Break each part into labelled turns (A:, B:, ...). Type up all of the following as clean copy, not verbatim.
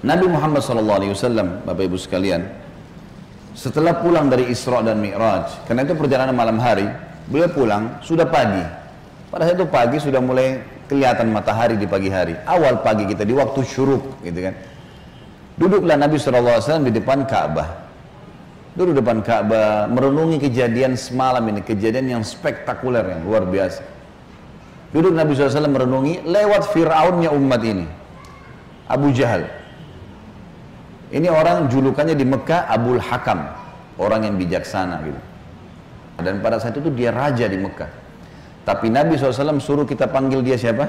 A: Nabi Muhammad SAW, Bapak Ibu sekalian, setelah pulang dari Isra dan Mi'raj, karena itu perjalanan malam hari, beliau pulang sudah pagi. Pada saat itu pagi sudah mulai kelihatan matahari di pagi hari. Awal pagi kita di waktu syuruk, gitu kan. Duduklah Nabi SAW di depan Ka'bah. Duduk depan Ka'bah, merenungi kejadian semalam ini, kejadian yang spektakuler, yang luar biasa. Duduk Nabi SAW merenungi lewat Fir'aunnya umat ini, Abu Jahal. Ini orang julukannya di Mekah Abul Hakam, orang yang bijaksana gitu. Dan pada saat itu dia raja di Mekah. Tapi Nabi SAW suruh kita panggil dia siapa?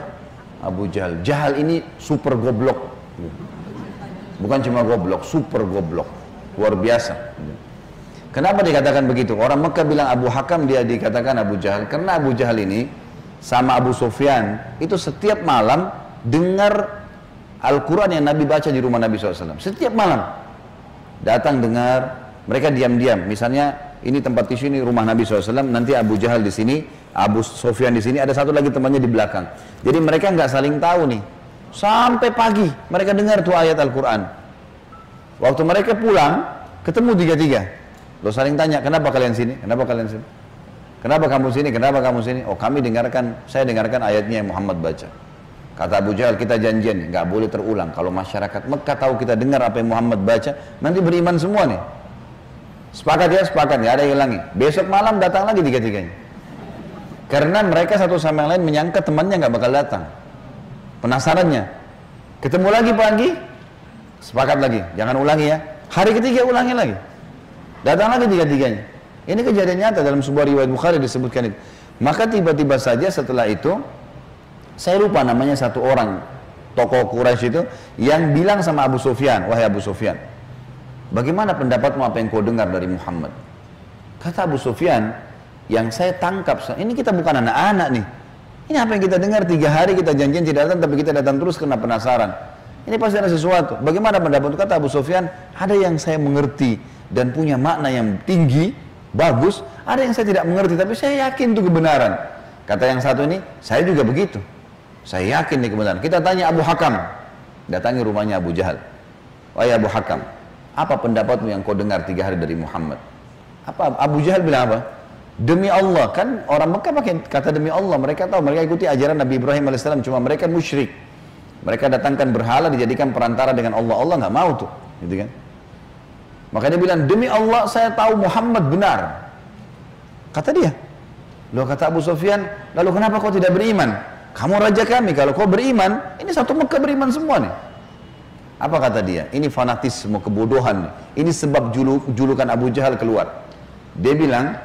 A: Abu Jahal. Jahal ini super goblok. Bukan cuma goblok, super goblok. Luar biasa. Kenapa dikatakan begitu? Orang Mekah bilang Abu Hakam, dia dikatakan Abu Jahal. Karena Abu Jahal ini sama Abu Sufyan itu setiap malam dengar Al-Quran yang Nabi baca di rumah Nabi SAW. Setiap malam datang dengar, mereka diam-diam. Misalnya ini tempat tisu, ini rumah Nabi SAW, nanti Abu Jahal di sini, Abu Sufyan di sini, ada satu lagi temannya di belakang. Jadi mereka nggak saling tahu nih. Sampai pagi mereka dengar tuh ayat Al-Quran. Waktu mereka pulang, ketemu tiga-tiga. Lo saling tanya, kenapa kalian sini? Kenapa kalian sini? Kenapa kamu sini? Kenapa kamu sini? Oh, kami dengarkan, saya dengarkan ayatnya yang Muhammad baca. Kata Abu Jahal, kita janjian, nggak boleh terulang. Kalau masyarakat Mekah tahu kita dengar apa yang Muhammad baca, nanti beriman semua nih. Sepakat ya, sepakat, nggak ada yang hilangi. Besok malam datang lagi tiga-tiganya. Karena mereka satu sama yang lain menyangka temannya nggak bakal datang. Penasarannya. Ketemu lagi pagi, sepakat lagi, jangan ulangi ya. Hari ketiga ulangi lagi. Datang lagi tiga-tiganya. Ini kejadian nyata dalam sebuah riwayat Bukhari disebutkan itu. Maka tiba-tiba saja setelah itu, saya lupa namanya satu orang tokoh Quraisy itu yang bilang sama Abu Sufyan, wahai Abu Sufyan, bagaimana pendapatmu apa yang kau dengar dari Muhammad? Kata Abu Sufyan, yang saya tangkap, ini kita bukan anak-anak nih. Ini apa yang kita dengar 3 hari kita janjian tidak datang, tapi kita datang terus karena penasaran. Ini pasti ada sesuatu. Bagaimana pendapatmu? Kata Abu Sufyan, ada yang saya mengerti dan punya makna yang tinggi, bagus. Ada yang saya tidak mengerti, tapi saya yakin itu kebenaran. Kata yang satu ini, saya juga begitu. Saya yakin ini kebenaran. Kita tanya Abu Hakam, datangi rumahnya Abu Jahal. Wahai Abu Hakam, apa pendapatmu yang kau dengar 3 hari dari Muhammad? Apa Abu Jahal bilang apa? Demi Allah, kan orang Mekah pakai kata demi Allah. Mereka tahu, mereka ikuti ajaran Nabi Ibrahim AS, cuma mereka musyrik. Mereka datangkan berhala, dijadikan perantara dengan Allah. Allah nggak mau tuh, gitu kan? Maka dia bilang, demi Allah saya tahu Muhammad benar. Kata dia. Loh, kata Abu Sufyan, lalu kenapa kau tidak beriman? Kamu raja kami, kalau kau beriman, ini satu Mekah beriman semua nih. Apa kata dia? Ini fanatisme, kebodohan nih. Ini sebab julukan Abu Jahal keluar. Dia bilang,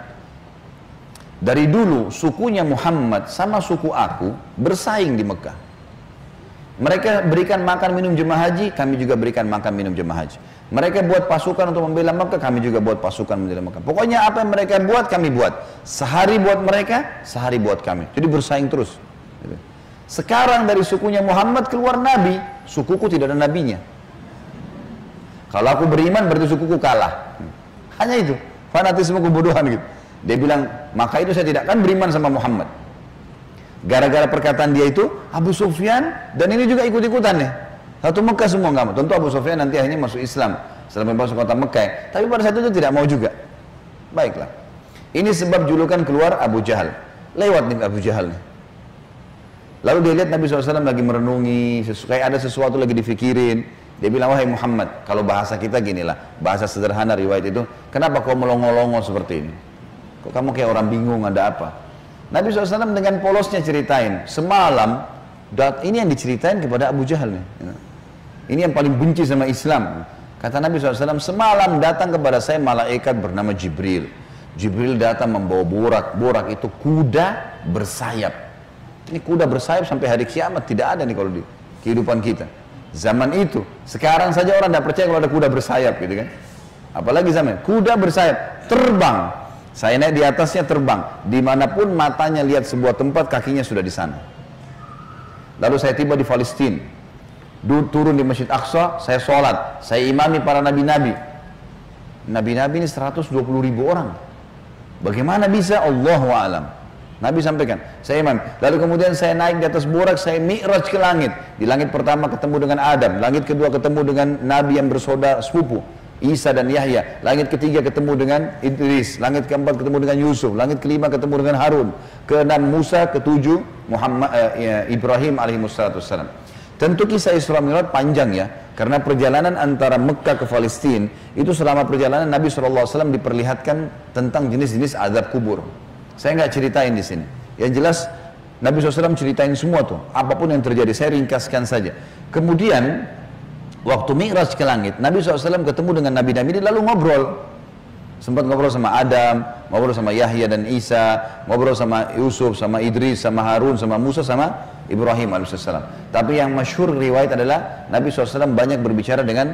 A: dari dulu sukunya Muhammad sama suku aku bersaing di Mekah. Mereka berikan makan minum jemaah haji, kami juga berikan makan minum jemaah haji. Mereka buat pasukan untuk membela Mekah, kami juga buat pasukan membela Mekah. Pokoknya apa yang mereka buat, kami buat. Sehari buat mereka, sehari buat kami. Jadi bersaing terus. Sekarang dari sukunya Muhammad keluar Nabi, sukuku tidak ada nabinya. Kalau aku beriman berarti sukuku kalah. Hanya itu, fanatisme kebodohan gitu. Dia bilang, maka itu saya tidak akan beriman sama Muhammad. Gara-gara perkataan dia itu, Abu Sufyan dan ini juga ikut-ikutan nih. Satu Mekah semua nggak mau. Tentu Abu Sufyan nanti akhirnya masuk Islam setelah masuk kota Mekah. Tapi pada saat itu tidak mau juga. Baiklah. Ini sebab julukan keluar Abu Jahal. Lewat nih Abu Jahal nih. Lalu dia lihat Nabi SAW lagi merenungi, kayak ada sesuatu lagi difikirin. Dia bilang, wahai Muhammad, kalau bahasa kita ginilah, bahasa sederhana riwayat itu, kenapa kau melongo-longo seperti ini? Kok kamu kayak orang bingung, ada apa? Nabi SAW dengan polosnya ceritain, semalam, ini yang diceritain kepada Abu Jahal nih. Ini yang paling benci sama Islam. Kata Nabi SAW, semalam datang kepada saya malaikat bernama Jibril. Jibril datang membawa borak. Borak itu kuda bersayap. Ini kuda bersayap sampai hari kiamat tidak ada nih kalau di kehidupan kita. Zaman itu, sekarang saja orang tidak percaya kalau ada kuda bersayap gitu kan. Apalagi zaman kuda bersayap, terbang. Saya naik di atasnya terbang. Dimanapun matanya lihat sebuah tempat, kakinya sudah di sana. Lalu saya tiba di Palestina. Turun di Masjid Aqsa, saya sholat. Saya imami para nabi-nabi. Nabi-nabi ini 120.000 orang. Bagaimana bisa? Allahu a'lam. Nabi sampaikan, saya iman. Lalu kemudian saya naik di atas burak, saya mi'raj ke langit. Di langit pertama ketemu dengan Adam, langit kedua ketemu dengan Nabi yang bersaudara sepupu, Isa dan Yahya. Langit ketiga ketemu dengan Idris, langit keempat ketemu dengan Yusuf, langit kelima ketemu dengan Harun, keenam Musa, ketujuh Ibrahim alaihissalam. Tentu kisah Isra Mi'raj panjang ya, karena perjalanan antara Mekah ke Palestina itu selama perjalanan Nabi SAW diperlihatkan tentang jenis-jenis azab kubur. Saya nggak ceritain di sini. Yang jelas Nabi SAW ceritain semua tuh, apapun yang terjadi. Saya ringkaskan saja. Kemudian waktu Mi'raj ke langit, Nabi SAW ketemu dengan Nabi-Nabi, dia lalu ngobrol. Sempat ngobrol sama Adam, ngobrol sama Yahya dan Isa, ngobrol sama Yusuf, sama Idris, sama Harun, sama Musa, sama Ibrahim alaihissalam. Tapi yang masyhur riwayat adalah Nabi SAW banyak berbicara dengan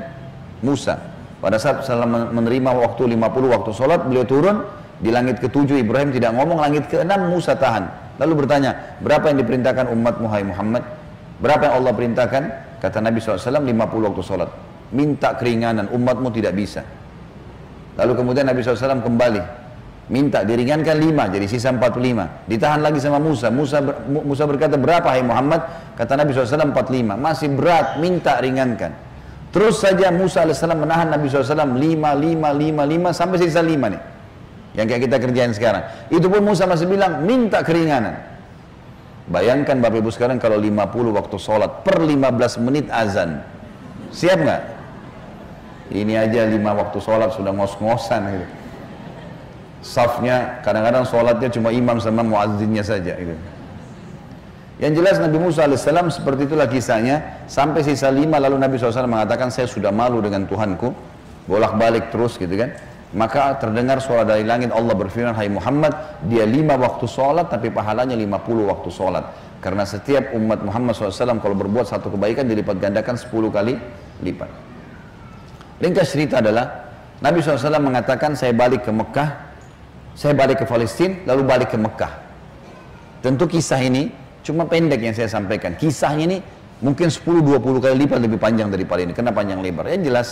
A: Musa. Pada saat menerima waktu 50 waktu sholat, beliau turun. Di langit ke-7 Ibrahim tidak ngomong, langit ke-6 Musa tahan. Lalu bertanya, berapa yang diperintahkan umatmu hai Muhammad? Berapa yang Allah perintahkan? Kata Nabi SAW, 50 waktu sholat. Minta keringanan, umatmu tidak bisa. Lalu kemudian Nabi SAW kembali. Minta diringankan 5, jadi sisa 45. Ditahan lagi sama Musa. Musa berkata, berapa hai Muhammad? Kata Nabi SAW, 45. Masih berat, minta ringankan. Terus saja Musa AS menahan Nabi SAW 5 sampai sisa 5 nih. Yang kayak kita kerjain sekarang. Itu pun Musa masih bilang, minta keringanan. Bayangkan Bapak Ibu sekarang kalau 50 waktu sholat, per 15 menit azan. Siap nggak? Ini aja 5 waktu sholat sudah ngos-ngosan gitu. Safnya, kadang-kadang sholatnya cuma imam sama muazzinnya saja gitu. Yang jelas Nabi Musa AS seperti itulah kisahnya. Sampai sisa 5 lalu Nabi SAW mengatakan, saya sudah malu dengan Tuhanku. Bolak-balik terus gitu kan. Maka terdengar suara dari langit, Allah berfirman, hai Muhammad, dia 5 waktu sholat tapi pahalanya 50 waktu sholat. Karena setiap umat Muhammad SAW kalau berbuat satu kebaikan dilipat gandakan 10 kali lipat. Ringkas cerita adalah Nabi SAW mengatakan, saya balik ke Mekah, saya balik ke Palestina, lalu balik ke Mekah. Tentu kisah ini cuma pendek yang saya sampaikan. Kisahnya ini mungkin 10-20 kali lipat lebih panjang daripada ini, karena panjang lebar. Yang jelas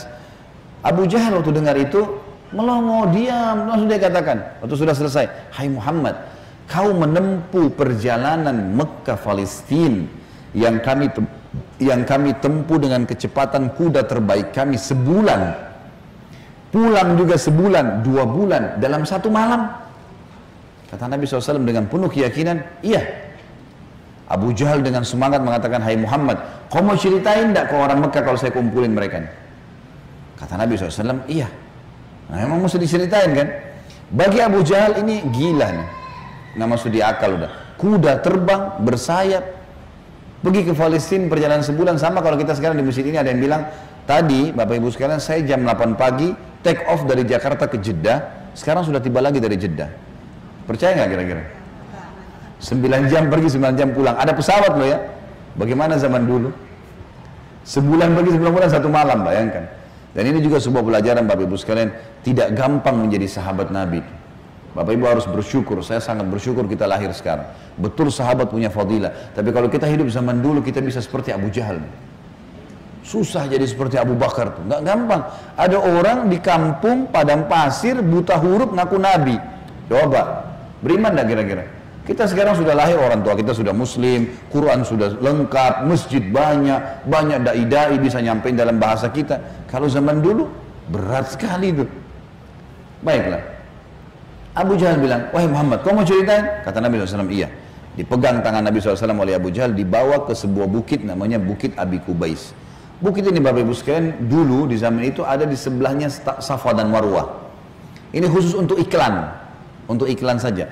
A: Abu Jahal waktu dengar itu melongo, diam, langsung dia katakan waktu sudah selesai, hai Muhammad, kau menempuh perjalanan Mekah Palestina yang kami tempuh dengan kecepatan kuda terbaik kami sebulan, pulang juga sebulan, 2 bulan dalam 1 malam. Kata Nabi SAW dengan penuh keyakinan, iya. Abu Jahal dengan semangat mengatakan, hai Muhammad, kau mau ceritain tidak ke orang Mekah kalau saya kumpulin mereka? Kata Nabi SAW, iya. Nah, emang mesti diceritain kan? Bagi Abu Jahal ini gila nih, nggak masuk di akal udah. Kuda terbang, bersayap, pergi ke Palestina perjalanan sebulan. Sama kalau kita sekarang di masjid ini ada yang bilang, tadi Bapak Ibu sekalian saya jam 8 pagi take off dari Jakarta ke Jeddah, sekarang sudah tiba lagi dari Jeddah. Percaya nggak kira-kira? 9 jam pergi, 9 jam pulang. Ada pesawat loh ya. Bagaimana zaman dulu? Sebulan pergi, 9 bulan, 1 malam, bayangkan. Dan ini juga sebuah pelajaran Bapak Ibu sekalian, tidak gampang menjadi sahabat Nabi. Bapak Ibu harus bersyukur, saya sangat bersyukur kita lahir sekarang. Betul sahabat punya fadilah, tapi kalau kita hidup zaman dulu kita bisa seperti Abu Jahal. Susah jadi seperti Abu Bakar tuh, nggak gampang. Ada orang di kampung padang pasir buta huruf ngaku Nabi. Coba, beriman nggak kira-kira? Kita sekarang sudah lahir, orang tua kita sudah muslim, Quran sudah lengkap, masjid banyak, banyak dai-dai bisa nyampein dalam bahasa kita. Kalau zaman dulu, berat sekali itu. Baiklah. Abu Jahal bilang, wahai Muhammad, kau mau ceritain? Kata Nabi SAW, iya. Dipegang tangan Nabi SAW oleh Abu Jahal, dibawa ke sebuah bukit namanya Bukit Abi Kubais. Bukit ini Bapak Ibu sekalian, dulu di zaman itu ada di sebelahnya Safa dan Marwah. Ini khusus untuk iklan saja.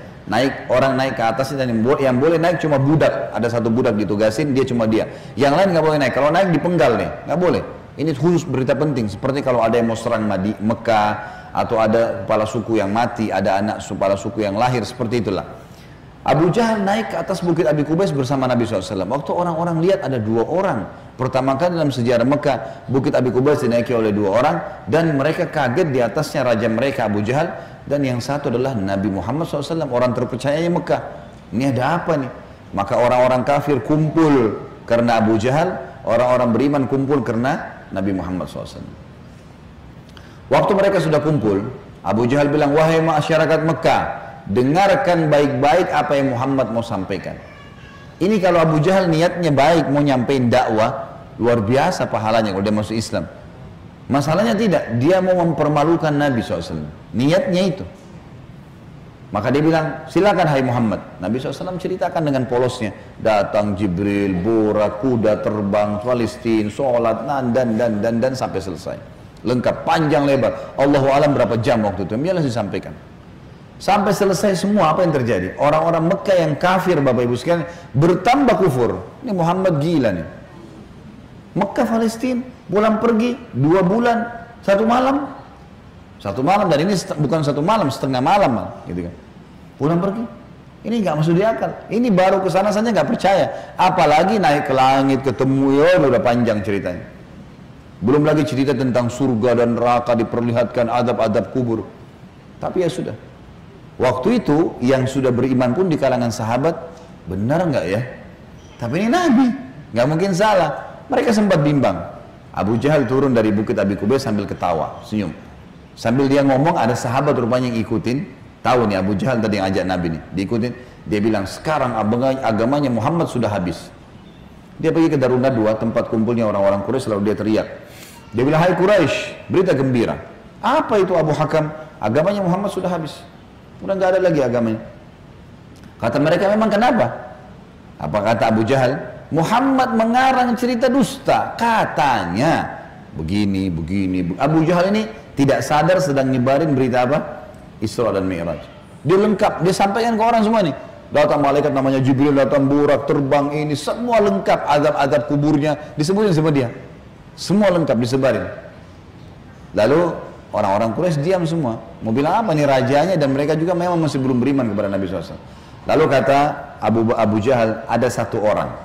A: Orang naik ke atas, dan yang boleh naik cuma budak. Ada satu budak ditugasin, dia cuma dia. Yang lain nggak boleh naik. Kalau naik dipenggal nih, nggak boleh. Ini khusus berita penting. Seperti kalau ada yang mau serang Mekah, atau ada kepala suku yang mati, ada anak kepala suku yang lahir, seperti itulah. Abu Jahal naik ke atas Bukit Abi Kubais bersama Nabi SAW. Waktu orang-orang lihat ada 2 orang. Pertama kali dalam sejarah Mekah, Bukit Abi Kubais dinaiki oleh 2 orang, dan mereka kaget di atasnya raja mereka Abu Jahal, dan yang satu adalah Nabi Muhammad SAW, orang terpercayanya Mekah. Ini ada apa nih? Maka orang-orang kafir kumpul karena Abu Jahal, orang-orang beriman kumpul karena Nabi Muhammad SAW. Waktu mereka sudah kumpul, Abu Jahal bilang, wahai masyarakat Mekah, dengarkan baik-baik apa yang Muhammad mau sampaikan. Ini kalau Abu Jahal niatnya baik, mau nyampein dakwah, luar biasa pahalanya kalau dia masuk Islam. Masalahnya tidak, dia mau mempermalukan Nabi SAW. Niatnya itu. Maka dia bilang, silakan hai Muhammad. Nabi SAW ceritakan dengan polosnya. Datang Jibril, borak, kuda terbang, Palestina, sholat, dan sampai selesai. Lengkap, panjang lebar. Allahu alam berapa jam waktu itu. Biarlah disampaikan. Sampai selesai semua apa yang terjadi. Orang-orang Mekah yang kafir, Bapak Ibu sekalian, bertambah kufur. Ini Muhammad gila nih. Mekah, Palestina, pulang pergi 2 bulan, 1 malam. 1 malam, dan ini bukan 1 malam, setengah malam gitu kan. Pulang pergi. Ini nggak masuk di akal. Ini baru ke sana saja nggak percaya. Apalagi naik ke langit, ketemu, ya udah panjang ceritanya. Belum lagi cerita tentang surga dan neraka, diperlihatkan adab-adab kubur. Tapi ya sudah. Waktu itu yang sudah beriman pun di kalangan sahabat, benar nggak ya? Tapi ini Nabi, nggak mungkin salah. Mereka sempat bimbang. Abu Jahal turun dari bukit Abi Kubais sambil ketawa, senyum. Sambil dia ngomong, ada sahabat rupanya yang ikutin. Tahu nih Abu Jahal tadi yang ajak Nabi nih, diikutin. Dia bilang, sekarang agamanya Muhammad sudah habis. Dia pergi ke Darun Nadwa, tempat kumpulnya orang-orang Quraisy, lalu dia teriak. Dia bilang, hai Quraisy, berita gembira. Apa itu Abu Hakam? Agamanya Muhammad sudah habis. Udah nggak ada lagi agamanya. Kata mereka, memang kenapa? Apa kata Abu Jahal? Muhammad mengarang cerita dusta. Katanya begini. Abu Jahal ini tidak sadar sedang nyebarin berita apa? Isra dan Mi'raj. Dia lengkap, dia sampaikan ke orang semua nih. Datang malaikat namanya Jibril, datang burak, terbang ini, semua lengkap. Adab-adab kuburnya disebutin sama dia. Semua lengkap disebarin. Lalu orang-orang Quraisy diam semua. Mau bilang apa nih rajanya, dan mereka juga memang masih belum beriman kepada Nabi SAW. Lalu kata Abu Jahal, ada satu orang.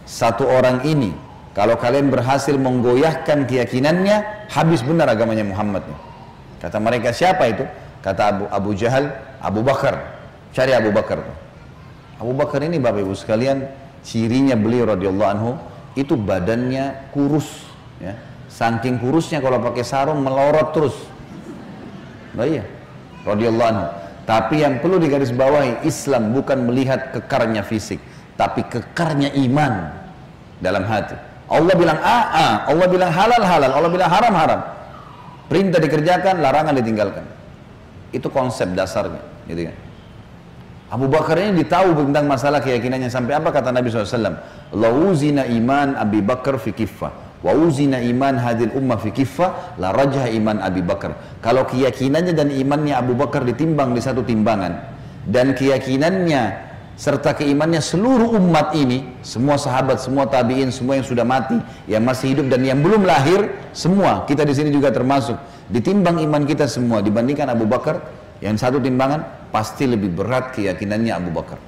A: Satu orang ini, kalau kalian berhasil menggoyahkan keyakinannya, habis benar agamanya Muhammad. Kata mereka, siapa itu? Kata Abu Jahal, Abu Bakar. Cari Abu Bakar. Abu Bakar ini Bapak Ibu sekalian, cirinya beliau radhiyallahu anhu, itu badannya kurus. Ya. Saking kurusnya kalau pakai sarung melorot terus. Nah iya, radhiyallahu anhu. Tapi yang perlu digarisbawahi, Islam bukan melihat kekarnya fisik, tapi kekarnya iman dalam hati. Allah bilang Allah bilang halal, Allah bilang haram. Perintah dikerjakan, larangan ditinggalkan. Itu konsep dasarnya, gitu kan. Abu Bakar ini ditahu tentang masalah keyakinannya sampai apa kata Nabi SAW. La uzina iman Abi Bakar fi kiffah, wa uzina iman hadil ummah fi kiffah, la rajah iman Abi Bakar. Kalau keyakinannya dan imannya Abu Bakar ditimbang di satu timbangan, dan keyakinannya serta keimannya seluruh umat ini, semua sahabat, semua tabi'in, semua yang sudah mati, yang masih hidup dan yang belum lahir, semua kita di sini juga termasuk, ditimbang iman kita semua dibandingkan Abu Bakar, yang satu timbangan pasti lebih berat keyakinannya Abu Bakar.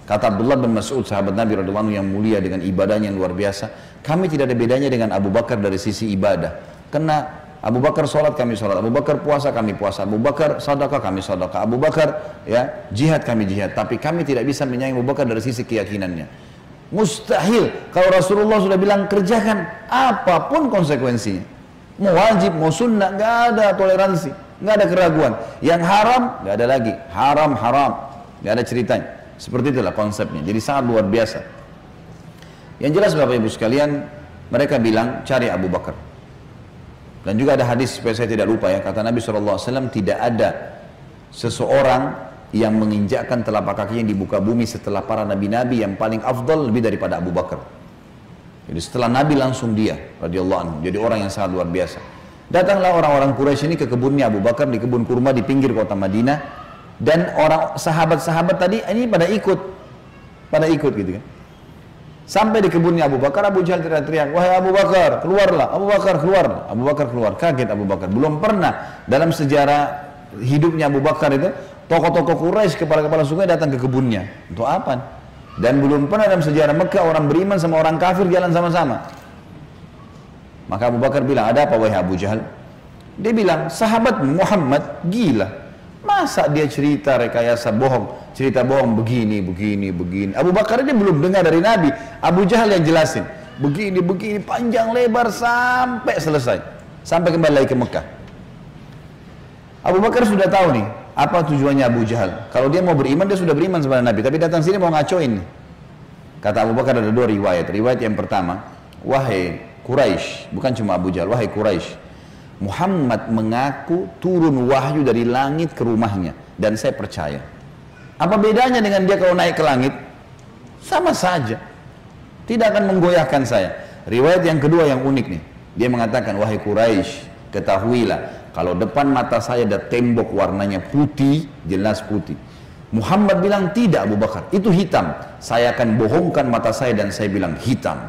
A: Kata Abdullah bin Mas'ud, sahabat Nabi radhiyallahu anhu yang mulia dengan ibadahnya yang luar biasa, kami tidak ada bedanya dengan Abu Bakar dari sisi ibadah. Karena Abu Bakar sholat, kami sholat. Abu Bakar puasa, kami puasa. Abu Bakar sedekah, kami sedekah. Abu Bakar ya jihad, kami jihad. Tapi kami tidak bisa menyaingi Abu Bakar dari sisi keyakinannya. Mustahil. Kalau Rasulullah sudah bilang kerjakan apapun konsekuensinya. Mau wajib, mau sunnah, nggak ada toleransi, nggak ada keraguan. Yang haram nggak ada lagi. Haram, nggak ada ceritanya. Seperti itulah konsepnya. Jadi sangat luar biasa. Yang jelas Bapak Ibu sekalian, mereka bilang cari Abu Bakar. Dan juga ada hadis, supaya saya tidak lupa ya, kata Nabi SAW, tidak ada seseorang yang menginjakkan telapak kakinya di muka bumi setelah para nabi-nabi yang paling afdal lebih daripada Abu Bakar. Jadi setelah Nabi langsung dia, radhiyallahu anhu, jadi orang yang sangat luar biasa. Datanglah orang-orang Quraisy ini ke kebunnya Abu Bakar, di kebun kurma di pinggir kota Madinah, dan orang sahabat-sahabat tadi ini pada ikut gitu kan. Sampai di kebunnya Abu Bakar, Abu Jahal teriak-teriak, wahai Abu Bakar, keluarlah. Abu Bakar keluar. Abu Bakar keluar. Kaget Abu Bakar. Belum pernah dalam sejarah hidupnya Abu Bakar itu, tokoh-tokoh Quraisy, kepala-kepala suku datang ke kebunnya. Untuk apa? Dan belum pernah dalam sejarah Mekah orang beriman sama orang kafir jalan sama-sama. Maka Abu Bakar bilang, ada apa wahai Abu Jahal? Dia bilang, sahabat Muhammad gila. Masa dia cerita rekayasa bohong, cerita bohong begini. Abu Bakar ini belum dengar dari Nabi. Abu Jahal yang jelasin. Begini, panjang lebar sampai selesai. Sampai kembali lagi ke Mekah. Abu Bakar sudah tahu nih, Apa tujuannya Abu Jahal? Kalau dia mau beriman, dia sudah beriman kepada Nabi, tapi datang sini mau ngacoin. Kata Abu Bakar ada dua riwayat. Riwayat yang pertama, wahai Quraisy, bukan cuma Abu Jahal, wahai Quraisy, Muhammad mengaku turun wahyu dari langit ke rumahnya, dan saya percaya. Apa bedanya dengan dia kalau naik ke langit? Sama saja, tidak akan menggoyahkan saya. Riwayat yang kedua yang unik nih, dia mengatakan, wahai Quraisy, ketahuilah kalau depan mata saya ada tembok warnanya putih, jelas putih. Muhammad bilang tidak Abu Bakar, itu hitam. Saya akan bohongkan mata saya dan saya bilang hitam.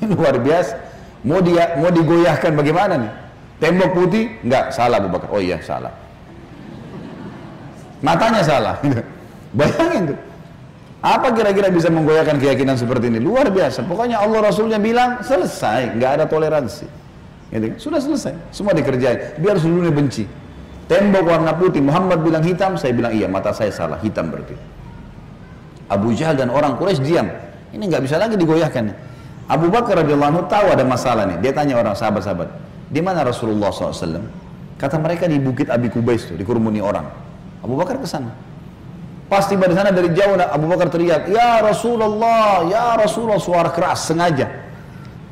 A: Luar biasa. Mau digoyahkan bagaimana nih? Tembok putih? Enggak, salah Abu Bakar. Oh iya, salah. Matanya salah. Bayangin tuh. Apa kira-kira bisa menggoyahkan keyakinan seperti ini? Luar biasa. Pokoknya Allah Rasulnya bilang selesai, nggak ada toleransi. Gitu. Sudah selesai, semua dikerjain. Biar seluruhnya benci. Tembok warna putih, Muhammad bilang hitam, saya bilang iya, mata saya salah, hitam berarti. Abu Jahal dan orang Quraisy diam. Ini nggak bisa lagi digoyahkan. Abu Bakar radhiyallahu anhu tahu ada masalah nih. Dia tanya orang sahabat-sahabat, di mana Rasulullah SAW? Kata mereka di Bukit Abi Kubais tuh, dikerumuni orang. Abu Bakar ke sana. Pas tiba di sana dari jauh, Abu Bakar teriak, ya Rasulullah, suara keras sengaja.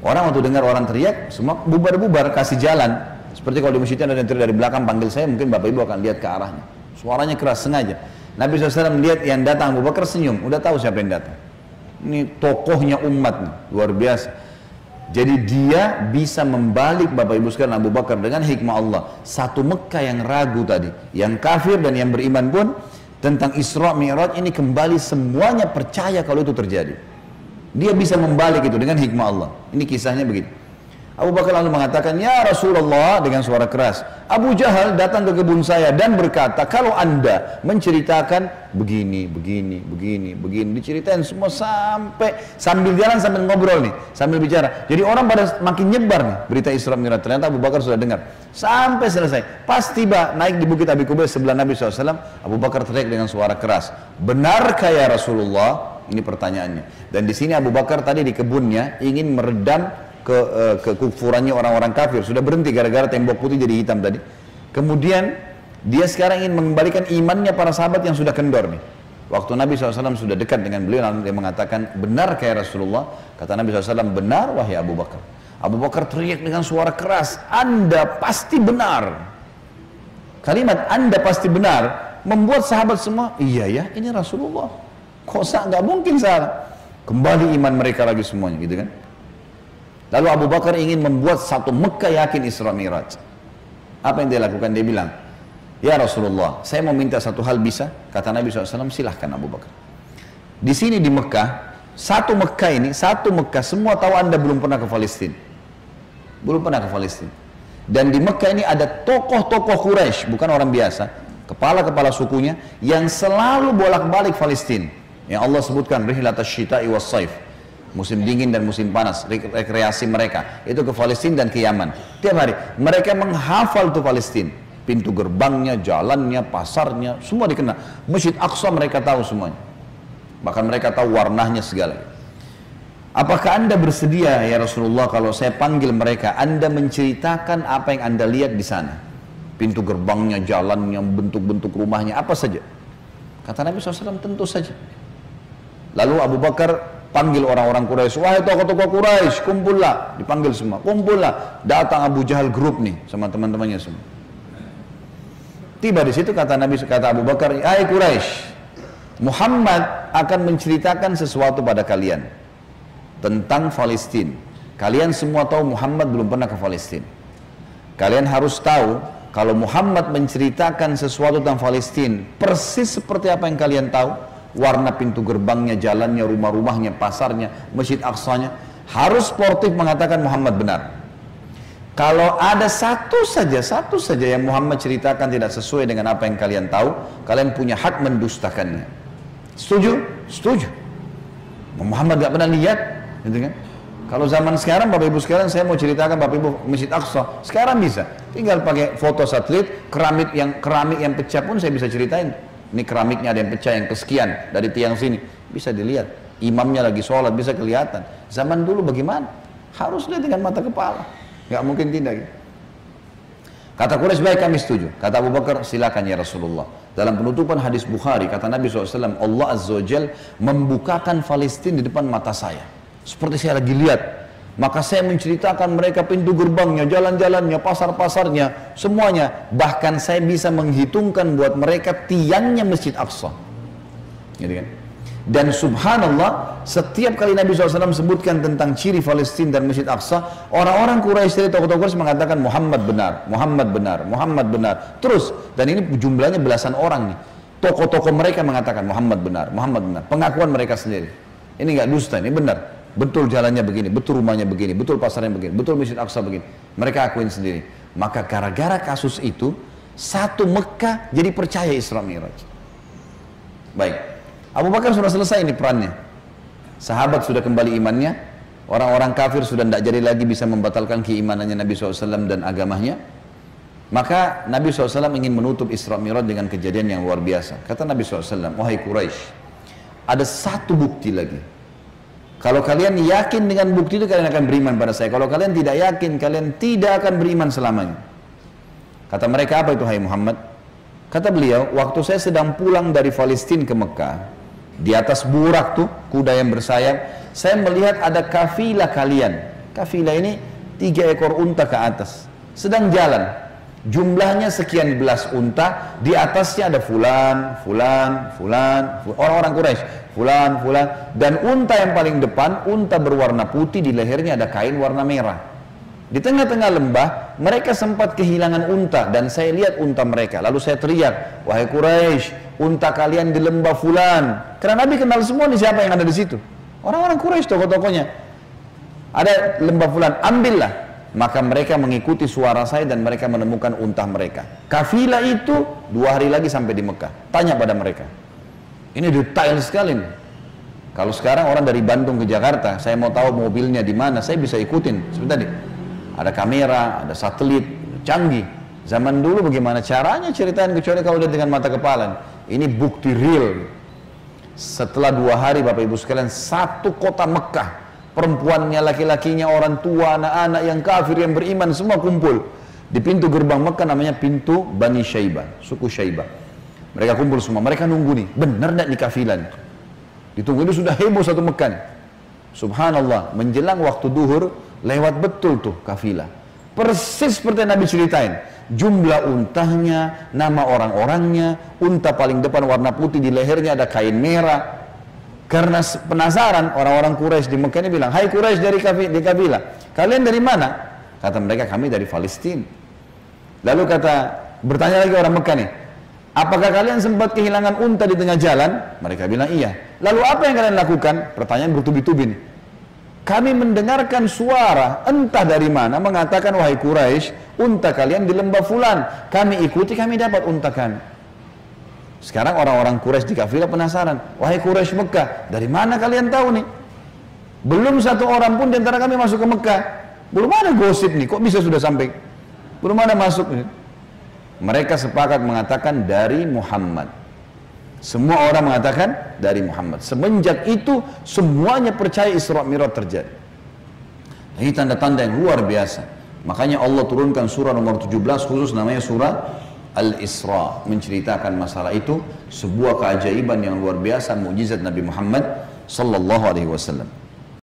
A: Orang waktu dengar orang teriak, semua bubar-bubar kasih jalan. Seperti kalau di masjidnya ada yang teriak dari belakang panggil saya, mungkin bapak ibu akan lihat ke arahnya. Suaranya keras sengaja. Nabi SAW melihat yang datang, Abu Bakar senyum, udah tahu siapa yang datang. Ini tokohnya umat nih, luar biasa. Jadi dia bisa membalik bapak ibu sekalian Abu Bakar dengan hikmah Allah. Satu Mekah yang ragu tadi, yang kafir dan yang beriman pun tentang Isra Mi'raj ini kembali semuanya percaya kalau itu terjadi. Dia bisa membalik itu dengan hikmah Allah. Ini kisahnya begitu. Abu Bakar lalu mengatakan, ya Rasulullah, dengan suara keras, Abu Jahal datang ke kebun saya dan berkata, kalau anda menceritakan begini, diceritain semua sambil jalan sambil ngobrol nih, sambil bicara. Jadi orang pada makin nyebar nih berita Isra Mi'raj. Ternyata Abu Bakar sudah dengar sampai selesai. Pas tiba naik di Bukit Abi Kubais sebelah Nabi SAW, Abu Bakar teriak dengan suara keras, benarkah ya Rasulullah? Ini pertanyaannya. Dan di sini Abu Bakar tadi di kebunnya ingin meredam kekufurannya orang-orang kafir, sudah berhenti gara-gara tembok putih jadi hitam tadi. Kemudian dia sekarang ingin mengembalikan imannya para sahabat yang sudah kendor nih. Waktu Nabi SAW sudah dekat dengan beliau, lalu dia mengatakan, benar kayak Rasulullah? Kata Nabi SAW, benar wahai Abu Bakar. Abu Bakar teriak dengan suara keras, anda pasti benar. Kalimat anda pasti benar membuat sahabat semua, iya ya, ini Rasulullah, kok nggak mungkin salah. Kembali iman mereka lagi semuanya, gitu kan. Lalu Abu Bakar ingin membuat satu Mekah yakin Isra Mi'raj. Apa yang dia lakukan? Dia bilang, ya Rasulullah, saya mau minta satu hal, bisa? Kata Nabi SAW, silahkan Abu Bakar. Di sini di Mekah, satu Mekah, semua tahu anda belum pernah ke Palestina. Belum pernah ke Palestina. Dan di Mekah ini ada tokoh-tokoh Quraisy, bukan orang biasa, kepala-kepala sukunya, yang selalu bolak-balik Palestina. Yang Allah sebutkan, rihlatas syita'i was saif. Musim dingin dan musim panas, rekreasi mereka itu ke Palestina dan ke Yaman. Tiap hari mereka menghafal tuh Palestina, pintu gerbangnya, jalannya, pasarnya, semua dikenal. Masjid Aqsa mereka tahu semuanya, bahkan mereka tahu warnanya segala. Apakah anda bersedia ya Rasulullah kalau saya panggil mereka, anda menceritakan apa yang anda lihat di sana, pintu gerbangnya, jalannya, bentuk-bentuk rumahnya, apa saja? Kata Nabi SAW, tentu saja. Lalu Abu Bakar panggil orang-orang Quraisy, wahai tokoh-tokoh Quraisy, kumpullah, dipanggil semua, kumpullah. Datang Abu Jahal grup nih sama teman-temannya semua. Tiba di situ kata Abu Bakar, hai Quraisy, Muhammad akan menceritakan sesuatu pada kalian tentang Palestina. Kalian semua tahu Muhammad belum pernah ke Palestina. Kalian harus tahu kalau Muhammad menceritakan sesuatu tentang Palestina persis seperti apa yang kalian tahu. Warna pintu gerbangnya, jalannya, rumah-rumahnya, pasarnya, Masjid Aqsanya, harus sportif mengatakan Muhammad benar. Kalau ada satu saja yang Muhammad ceritakan tidak sesuai dengan apa yang kalian tahu, kalian punya hak mendustakannya. Setuju? Setuju. Muhammad gak pernah lihat, gitu kan? Kalau zaman sekarang, Bapak Ibu sekalian, saya mau ceritakan Bapak Ibu Masjid Aqsa, sekarang bisa. Tinggal pakai foto satelit, keramik yang pecah pun saya bisa ceritain. Ini keramiknya ada yang pecah, yang kesekian dari tiang sini, bisa dilihat. Imamnya lagi sholat, bisa kelihatan. Zaman dulu bagaimana? Harus lihat dengan mata kepala, nggak mungkin tidak. Kata Quraisy, baik kami setuju. Kata Abu Bakar, silakan ya Rasulullah. Dalam penutupan hadis Bukhari, kata Nabi SAW, Allah Azza wa Jal membukakan Palestina di depan mata saya. Seperti saya lagi lihat. Maka saya menceritakan mereka pintu gerbangnya, jalan-jalannya, pasar-pasarnya, semuanya. Bahkan saya bisa menghitungkan buat mereka tiangnya Masjid Aqsa. Gitu kan? Dan subhanallah, setiap kali Nabi SAW sebutkan tentang ciri Palestina dan Masjid Aqsa, orang-orang Quraisy dari tokoh-tokoh Quraisy mengatakan Muhammad benar, Muhammad benar, Muhammad benar. Terus, dan ini jumlahnya belasan orang nih. Tokoh-tokoh mereka mengatakan Muhammad benar, Muhammad benar. Pengakuan mereka sendiri. Ini nggak dusta, ini benar. Betul jalannya begini, betul rumahnya begini, betul pasarnya begini, betul Masjid Aqsa begini. Mereka akuin sendiri. Maka gara-gara kasus itu, satu Mekah jadi percaya Isra Mi'raj. Baik. Abu Bakar sudah selesai ini perannya. Sahabat sudah kembali imannya. Orang-orang kafir sudah tidak jadi lagi bisa membatalkan keimanannya Nabi SAW dan agamanya. Maka Nabi SAW ingin menutup Isra Mi'raj dengan kejadian yang luar biasa. Kata Nabi SAW, wahai Quraisy, ada satu bukti lagi. Kalau kalian yakin dengan bukti itu, kalian akan beriman pada saya. Kalau kalian tidak yakin, kalian tidak akan beriman selamanya. Kata mereka, apa itu hai Muhammad? Kata beliau, waktu saya sedang pulang dari Palestina ke Mekah, di atas burak tuh, kuda yang bersayap, saya melihat ada kafilah kalian. Kafilah ini 3 ekor unta ke atas, sedang jalan. Jumlahnya sekian belas unta, di atasnya ada fulan, orang-orang Quraisy, fulan, dan unta yang paling depan, unta berwarna putih, di lehernya ada kain warna merah. Di tengah-tengah lembah, mereka sempat kehilangan unta, dan saya lihat unta mereka. Lalu saya teriak, wahai Quraisy, unta kalian di lembah fulan. Karena Nabi kenal semua nih siapa yang ada di situ. Orang-orang Quraisy, tokoh-tokohnya. Ada lembah fulan, ambillah. Maka mereka mengikuti suara saya dan mereka menemukan unta mereka. Kafilah itu 2 hari lagi sampai di Mekah. Tanya pada mereka. Ini detail sekali nih. Kalau sekarang orang dari Bandung ke Jakarta, saya mau tahu mobilnya di mana, saya bisa ikutin. Sebentar nih. Ada kamera, ada satelit, canggih. Zaman dulu bagaimana caranya ceritain, kecuali kalau lihat dengan mata kepala. Ini bukti real. Setelah 2 hari Bapak Ibu sekalian, satu kota Mekah, perempuannya, laki-lakinya, orang tua, anak-anak yang kafir, yang beriman, semua kumpul. Di pintu gerbang Mekah namanya pintu Bani Syaibah, suku Syaibah. Mereka kumpul semua, mereka nunggu nih, benar tidak nih kafilah? Ditunggu itu sudah heboh satu Mekah nih. Subhanallah, menjelang waktu duhur, lewat betul tuh kafilah. Persis seperti Nabi ceritain. Jumlah untanya, nama orang-orangnya, unta paling depan warna putih, di lehernya ada kain merah. Karena penasaran, orang-orang Quraisy di Mekah ini bilang, hai Quraisy dari kafilah, kalian dari mana? Kata mereka, kami dari Palestina. Lalu bertanya lagi orang Mekah nih, apakah kalian sempat kehilangan unta di tengah jalan? Mereka bilang iya. Lalu apa yang kalian lakukan? Pertanyaan bertubi-tubi nih. Kami mendengarkan suara entah dari mana mengatakan, wahai Quraisy, unta kalian di lembah fulan. Kami ikuti, kami dapat unta kami. Sekarang orang-orang Quraisy di kafilah penasaran, wahai Quraisy Mekah, dari mana kalian tahu nih? Belum satu orang pun di antara kami masuk ke Mekah. Belum ada gosip nih, kok bisa sudah sampai? Belum ada masuk nih. Mereka sepakat mengatakan dari Muhammad. Semua orang mengatakan dari Muhammad. Semenjak itu semuanya percaya Isra Mi'raj terjadi. Ini tanda-tanda yang luar biasa. Makanya Allah turunkan surah nomor 17 khusus namanya surah Al-Isra, menceritakan masalah itu, sebuah keajaiban yang luar biasa, mukjizat Nabi Muhammad sallallahu alaihi wasallam.